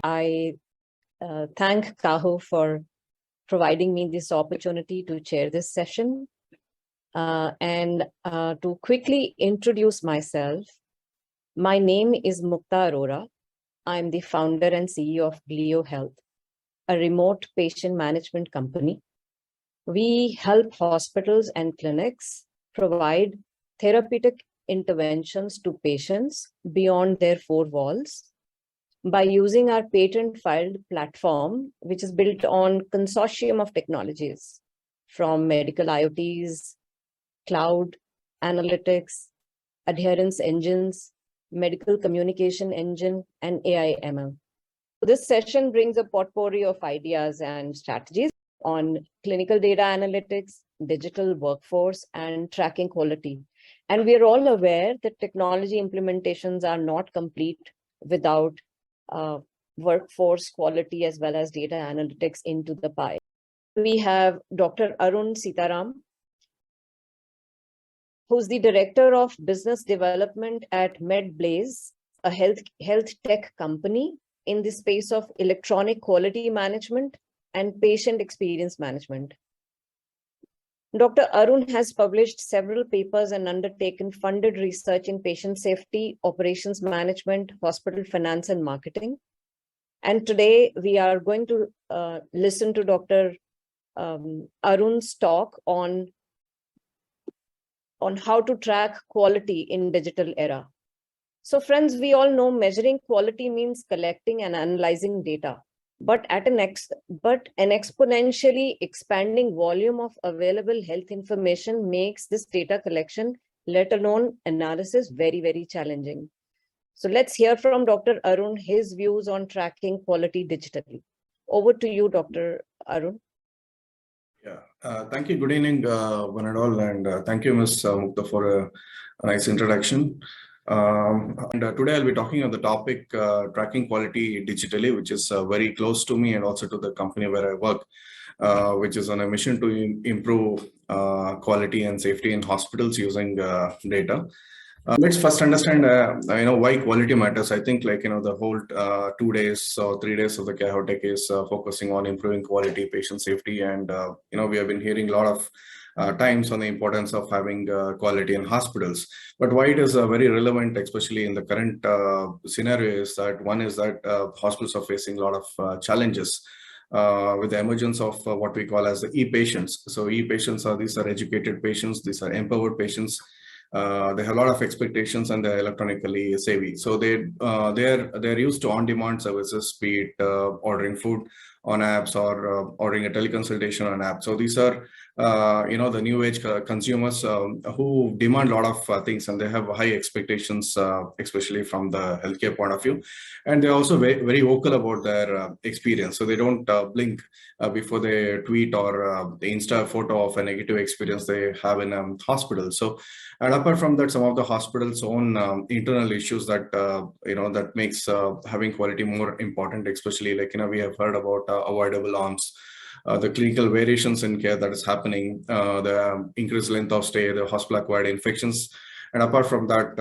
I thank CAHO for providing me this opportunity to chair this session. And to quickly introduce myself, my name is Mukta Arora. I'm the founder and CEO of Glio Health, a remote patient management company. We help hospitals and clinics provide therapeutic interventions to patients beyond their four walls by using our patent-filed platform, which is built on consortium of technologies from medical IoTs, cloud, analytics, adherence engines, medical communication engine, and AI ML. This session brings a potpourri of ideas and strategies on clinical data analytics, digital workforce, and tracking quality. And we are all aware that technology implementations are not complete without workforce quality as well as data analytics into the pie. We have Dr. Arun Sitaram, who's the Director of Business Development at MedBlaze, a health tech company in the space of electronic quality management and patient experience management. Dr. Arun has published several papers and undertaken funded research in patient safety, operations management, hospital finance, and marketing. And today we are going to listen to Dr. Arun's talk on how to track quality in digital era. So friends, we all know measuring quality means collecting and analyzing data, but an exponentially expanding volume of available health information makes this data collection, let alone analysis, very, very challenging. So let's hear from Dr. Arun, his views on tracking quality digitally. Over to you, Dr. Arun. Yeah, thank you. Good evening, one and all, and thank you, Ms. Mukta, for a nice introduction. Today I'll be talking on the topic tracking quality digitally, which is very close to me and also to the company where I work, which is on a mission to improve quality and safety in hospitals using data. Let's first understand, why quality matters. I think, the whole 2 days or 3 days of the CAHOTECH is focusing on improving quality, patient safety, and we have been hearing a lot of times on the importance of having quality in hospitals. But why it is very relevant, especially in the current scenario, is that one is that hospitals are facing a lot of challenges with the emergence of what we call as the e-patients. So e-patients these are educated patients, these are empowered patients. They have a lot of expectations and they're electronically savvy. So they're used to on-demand services, be it ordering food on apps or ordering a teleconsultation on apps. So these are the new age consumers who demand a lot of things, and they have high expectations, especially from the healthcare point of view. And they're also very, very vocal about their experience. So they don't blink before they tweet or the Insta photo of a negative experience they have in a hospital. So, and apart from that, some of the hospitals' own internal issues that that makes having quality more important, especially we have heard about avoidable harms, the clinical variations in care that is happening, the increased length of stay, the hospital-acquired infections. And apart from that,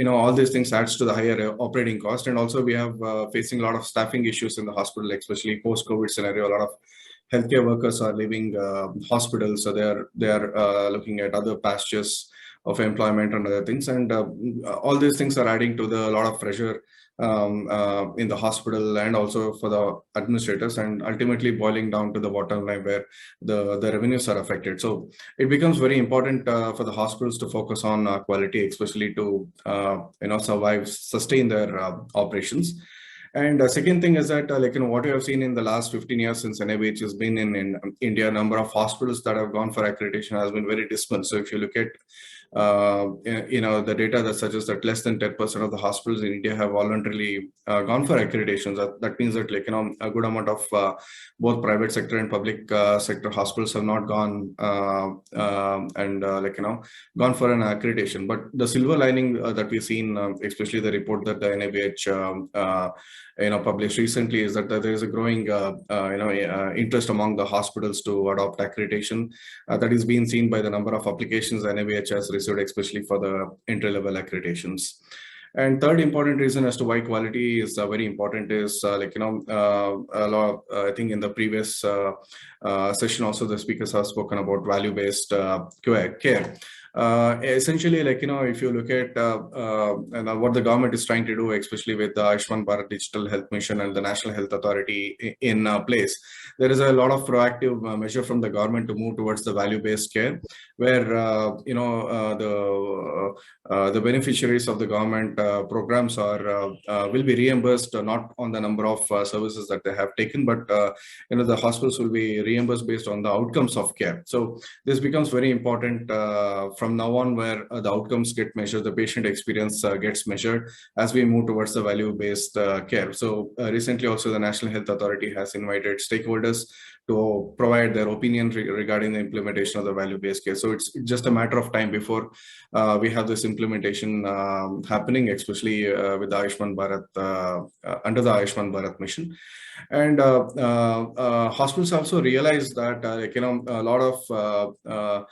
all these things adds to the higher operating cost. And also we have facing a lot of staffing issues in the hospital, especially post-COVID scenario. A lot of healthcare workers are leaving hospitals, so they are looking at other pastures of employment and other things. And all these things are adding to a lot of pressure in the hospital and also for the administrators, and ultimately boiling down to the bottom line where the revenues are affected. So it becomes very important for the hospitals to focus on quality, especially to sustain their operations. And the second thing is that what we have seen in the last 15 years since NIH has been in India, number of hospitals that have gone for accreditation has been very dismal. So if you look at the data that suggests that less than 10% of the hospitals in India have voluntarily gone for accreditation. That means that a good amount of both private sector and public sector hospitals have not gone gone for an accreditation. But the silver lining that we've seen, especially the report that the NIH published recently, is that there is a growing interest among the hospitals to adopt accreditation. That is being seen by the number of applications the NIH has received, especially for the entry-level accreditations. And third important reason as to why quality is very important is a lot. I think in the previous session also the speakers have spoken about value-based care. Essentially, if you look at what the government is trying to do, especially with the Ayushman Bharat Digital Health Mission and the National Health Authority in place, there is a lot of proactive measure from the government to move towards the value-based care, where the beneficiaries of the government programs will be reimbursed not on the number of services that they have taken, but the hospitals will be reimbursed based on the outcomes of care. So this becomes very important from now on, where the outcomes get measured, the patient experience gets measured as we move towards the value-based care. So recently also the National Health Authority has invited stakeholders to provide their opinion regarding the implementation of the value-based care. So it's just a matter of time before we have this implementation happening, especially with the Ayushman Bharat, under the Ayushman Bharat mission. And hospitals also realize that a lot of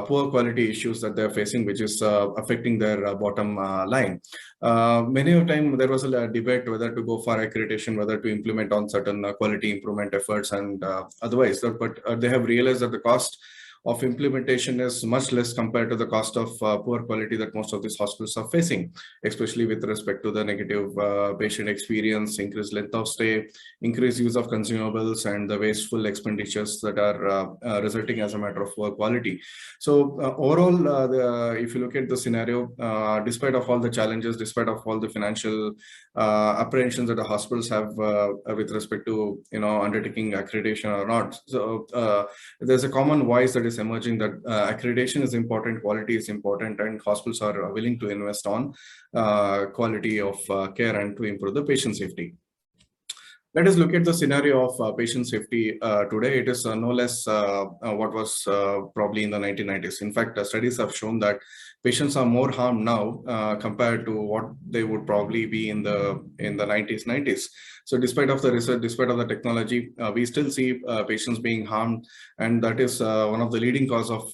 poor quality issues that they're facing, which is affecting their bottom line. Many of the time there was a debate whether to go for accreditation, whether to implement on certain quality improvement efforts and otherwise, but they have realized that the cost of implementation is much less compared to the cost of poor quality that most of these hospitals are facing, especially with respect to the negative patient experience, increased length of stay, increased use of consumables, and the wasteful expenditures that are resulting as a matter of poor quality. So overall, if you look at the scenario, despite of all the challenges, despite of all the financial apprehensions that the hospitals have with respect to undertaking accreditation or not, so there's a common voice that is emerging that accreditation is important, quality is important, and hospitals are willing to invest on quality of care and to improve the patient safety. Let us look at the scenario of patient safety today. It is no less what was probably in the 1990s. In fact, studies have shown that patients are more harmed now compared to what they would probably be in the 90s. So despite of the research, despite of the technology, we still see patients being harmed, and that is one of the leading cause of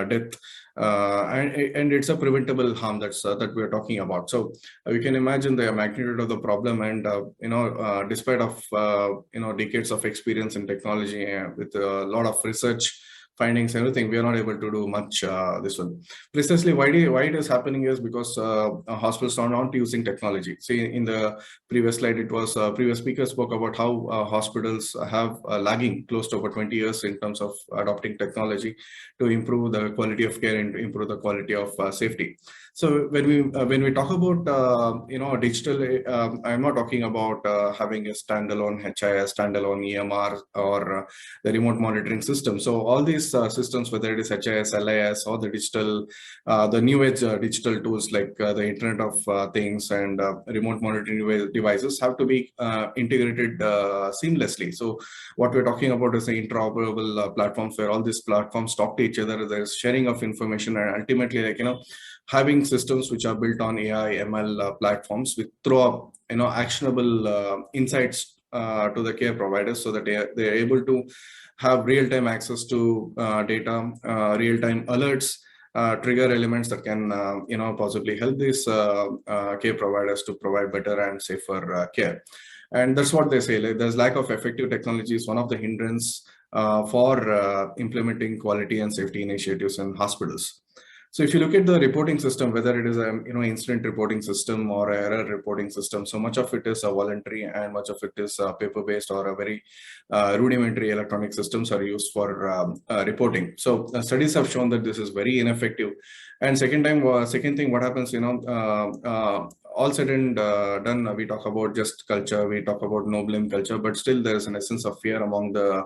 death. And it's a preventable harm that we're talking about. So we can imagine the magnitude of the problem, and despite of decades of experience in technology with a lot of research findings, everything, we are not able to do much this one. Precisely why it is happening is because hospitals are not using technology. See, in the previous slide, it was previous speaker spoke about how hospitals have lagging close to over 20 years in terms of adopting technology to improve the quality of care and improve the quality of safety. So when we talk about digital, I'm not talking about having a standalone HIS, standalone EMR, or the remote monitoring system. So all these systems, whether it is HIS, LIS, or the digital, the new age digital tools like the Internet of Things and remote monitoring devices, have to be integrated seamlessly. So what we're talking about is the interoperable platforms, where all these platforms talk to each other. There's sharing of information, and ultimately, having systems which are built on AI, ML platforms, which throw up actionable insights to the care providers, so that they're able to have real-time access to data, real-time alerts, trigger elements that can possibly help these care providers to provide better and safer care. And that's what they say, like, there's lack of effective technology is one of the hindrance for implementing quality and safety initiatives in hospitals. So if you look at the reporting system, whether it is a incident reporting system or error reporting system, so much of it is voluntary, and much of it is paper-based or a very rudimentary electronic systems are used for reporting. So studies have shown that this is very ineffective. And second thing, what happens, all said and done, we talk about just culture, we talk about no blame culture, but still there is an essence of fear among the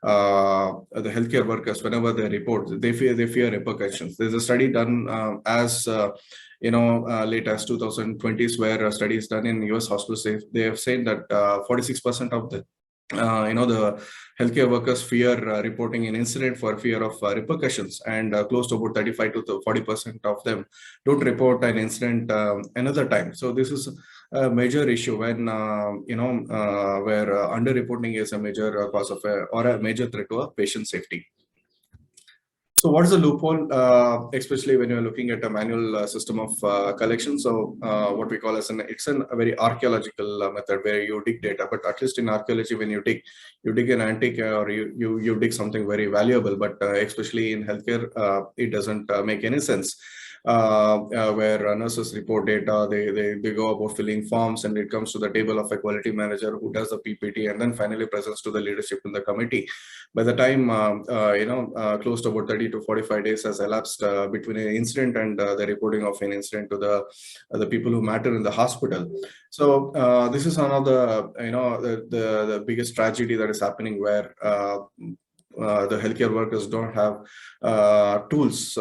healthcare workers. Whenever they report, they fear repercussions. There's a study done as late as 2020s, where a study is done in US hospitals. They have said that 46% of the the healthcare workers fear reporting an incident for fear of repercussions, and close to about 35 to 40% of them don't report an incident another time. So this is a major issue when where underreporting is a major cause of or a major threat to patient safety. So what is a loophole, especially when you're looking at a manual system of collection? So what we call as it's a very archaeological method where you dig data, but at least in archaeology, when you dig an antique or you dig something very valuable, but especially in healthcare, it doesn't make any sense. Where nurses report data, they go about filling forms, and it comes to the table of a quality manager who does the PPT and then finally presents to the leadership in the committee. By the time close to about 30 to 45 days has elapsed between an incident and the reporting of an incident to the people who matter in the hospital. So this is one of the the biggest tragedy that is happening, where the healthcare workers don't have tools,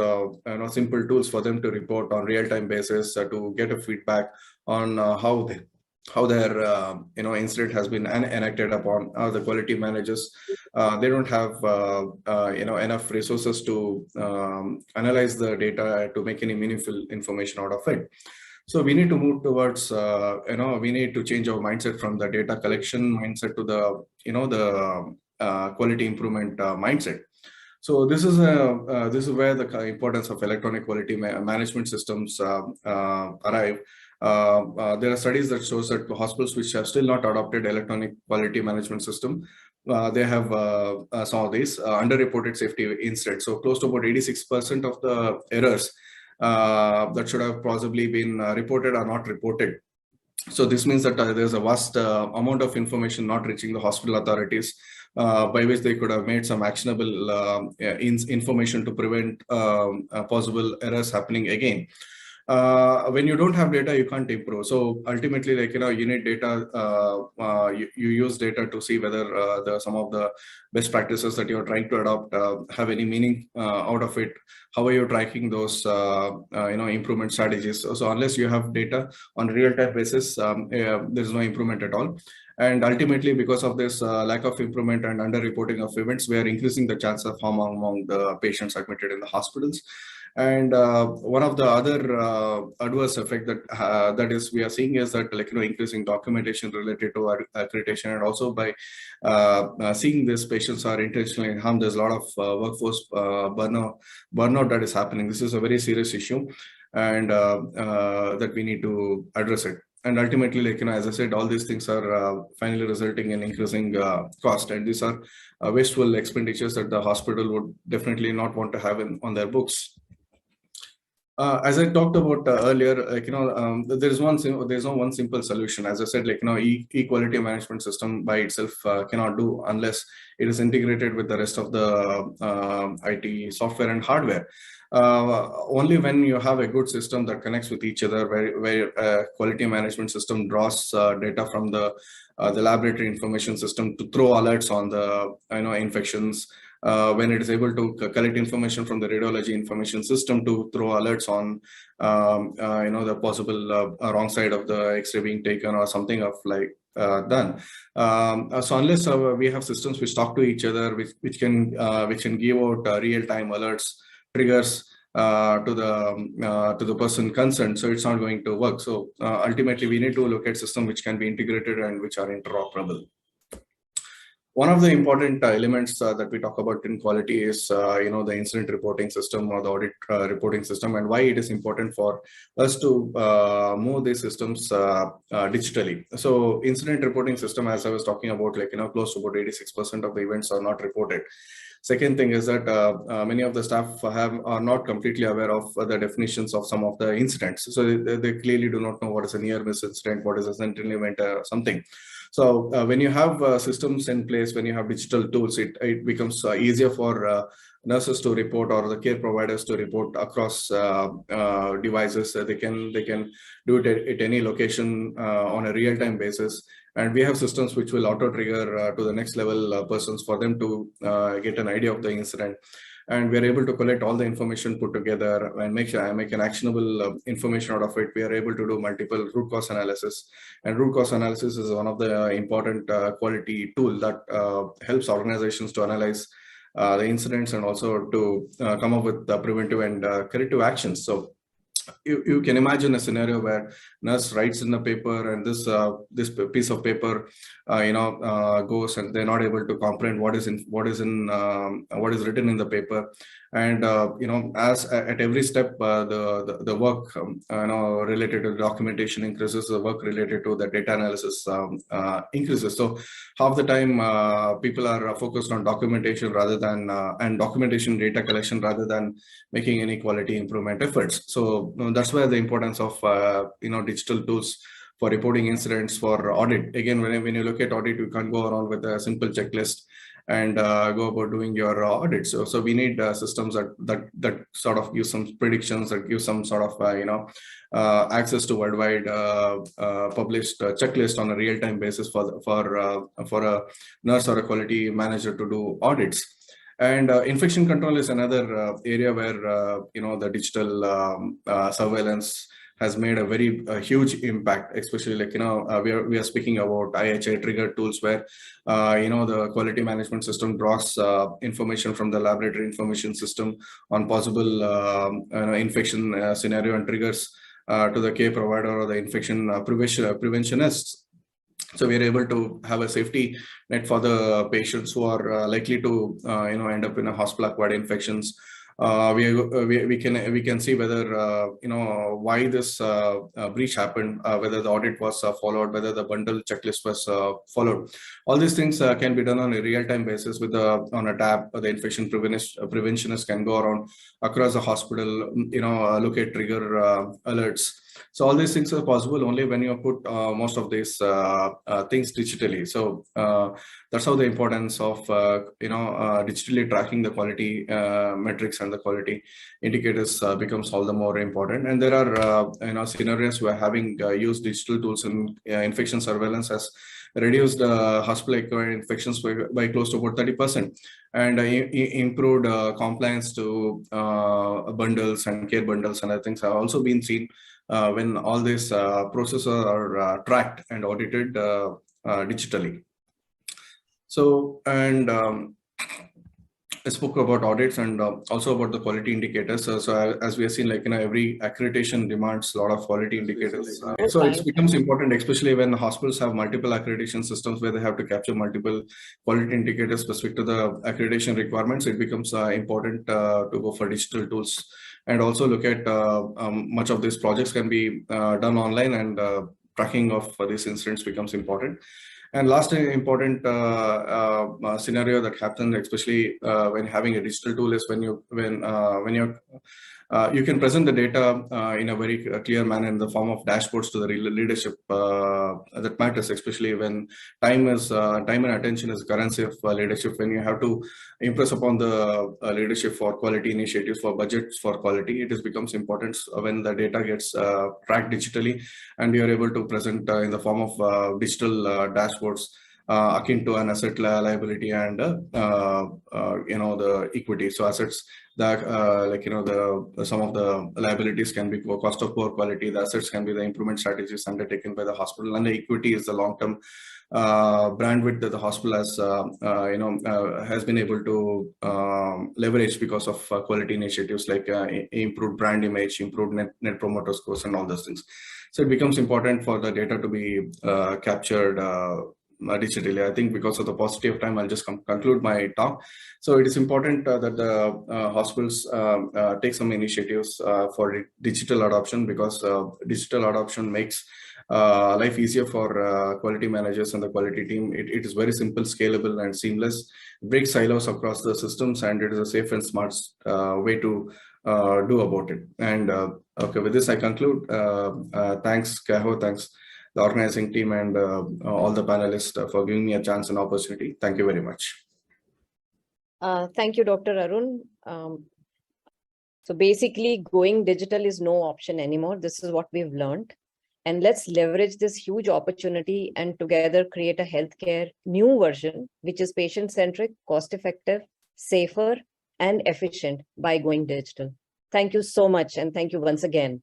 simple tools for them to report on real-time basis to get a feedback on how their incident has been enacted upon. The quality managers, they don't have enough resources to analyze the data to make any meaningful information out of it. So we need to move towards we need to change our mindset from the data collection mindset to the quality improvement mindset. So this is where the importance of electronic quality management systems arrive. There are studies that shows that hospitals which have still not adopted electronic quality management system, they have some of these underreported safety incidents. So close to about 86% of the errors that should have possibly been reported are not reported. So this means that there's a vast amount of information not reaching the hospital authorities, by which they could have made some actionable information to prevent possible errors happening again. When you don't have data, you can't improve. So ultimately, you need data. You use data to see whether some of the best practices that you're trying to adopt have any meaning out of it. How are you tracking those improvement strategies? So unless you have data on real-time basis, there's no improvement at all. And ultimately, because of this lack of improvement and under-reporting of events, we are increasing the chance of harm among the patients admitted in the hospitals. And one of the other adverse effect that is we are seeing is that increasing documentation related to accreditation, and also by seeing these patients are intentionally harmed, there's a lot of workforce burnout that is happening. This is a very serious issue, and that we need to address it. And ultimately, as I said, all these things are finally resulting in increasing cost, and these are wasteful expenditures that the hospital would definitely not want to have on their books. As I talked about earlier, there's no one simple solution. As I said, e-quality management system by itself cannot do unless it is integrated with the rest of the IT software and hardware. Only when you have a good system that connects with each other, where quality management system draws data from the laboratory information system to throw alerts on the infections. When it is able to collect information from the radiology information system to throw alerts on the possible wrong side of the X-ray being taken or something of done. So unless we have systems which talk to each other, which can give out real-time alerts, triggers to the person concerned, so it's not going to work. So ultimately, we need to look at systems which can be integrated and which are interoperable. One of the important elements that we talk about in quality is, the incident reporting system or the audit reporting system, and why it is important for us to move these systems digitally. So incident reporting system, as I was talking about, close to about 86% of the events are not reported. Second thing is that many of the staff are not completely aware of the definitions of some of the incidents. So they clearly do not know what is a near miss incident, what is a sentinel event, something. So when you have systems in place, when you have digital tools, it becomes easier for nurses to report, or the care providers to report across devices. They can do it at any location on a real-time basis. And we have systems which will auto-trigger to the next level persons for them to get an idea of the incident. And we are able to collect all the information put together and make an actionable information out of it. We are able to do multiple root cause analysis. And root cause analysis is one of the important quality tool that helps organizations to analyze the incidents and also to come up with preventive and corrective actions. So you can imagine a scenario where nurse writes in the paper, and this piece of paper goes, and they're not able to comprehend what is written in the paper. And as at every step, the work related to documentation increases, the work related to the data analysis increases. So half the time people are focused on documentation rather than and documentation data collection rather than making any quality improvement efforts. So that's where the importance of digital tools for reporting incidents, for audit. Again, when you look at audit, you can't go around with a simple checklist and go about doing your audits. So we need systems that sort of give some predictions, that give some sort of access to worldwide published checklist on a real-time basis for a nurse or a quality manager to do audits. And infection control is another area where the digital surveillance has made a very huge impact, especially we are speaking about IHI trigger tools where the quality management system draws information from the laboratory information system on possible infection scenario and triggers to the care provider or the infection preventionists. So we are able to have a safety net for the patients who are likely to end up in a hospital-acquired infections. We can see whether why this breach happened, whether the audit was followed, whether the bundle checklist was followed. All these things can be done on a real-time basis with on a tab. The infection preventionist can go around across the hospital, look at trigger alerts. So all these things are possible only when you put most of these things digitally. So that's how the importance of digitally tracking the quality metrics and the quality indicators becomes all the more important. And there are scenarios where having used digital tools in infection surveillance has reduced hospital-acquired infections by close to about 30%, and improved compliance to bundles and care bundles and other things have also been seen when all these processes are tracked and audited digitally. So, and I spoke about audits and also about the quality indicators. So as we have seen, every accreditation demands a lot of quality indicators. So it becomes important, especially when hospitals have multiple accreditation systems where they have to capture multiple quality indicators specific to the accreditation requirements. It becomes important to go for digital tools and also look at much of these projects can be done online, and tracking of these incidents becomes important. And last important scenario that happens, especially when having a digital tool, is when you can present the data in a very clear manner in the form of dashboards to the leadership that matters, especially when time and attention is currency of leadership. When you have to impress upon the leadership for quality initiatives, for budgets for quality, it becomes important when the data gets tracked digitally and you are able to present in the form of digital dashboards akin to an asset liability and the equity. So assets that some of the liabilities can be cost of poor quality, the assets can be the improvement strategies undertaken by the hospital, and the equity is the long-term bandwidth that the hospital has been able to leverage because of quality initiatives like improved brand image, improved net promoter scores, and all those things. So it becomes important for the data to be captured digitally. I think because of the paucity of time, I'll just conclude my talk. So it is important that the hospitals take some initiatives for digital adoption, because digital adoption makes life easier for quality managers and the quality team. It is very simple, scalable, and seamless. It breaks silos across the systems, and it is a safe and smart way to do about it. And okay, with this I conclude. Thanks, CAHO, thanks the organizing team, and all the panelists for giving me a chance and opportunity. Thank you very much. Thank you, Dr. Arun. So basically, going digital is no option anymore. This is what we've learned. And let's leverage this huge opportunity and together create a healthcare new version, which is patient-centric, cost-effective, safer, and efficient by going digital. Thank you so much. And thank you once again.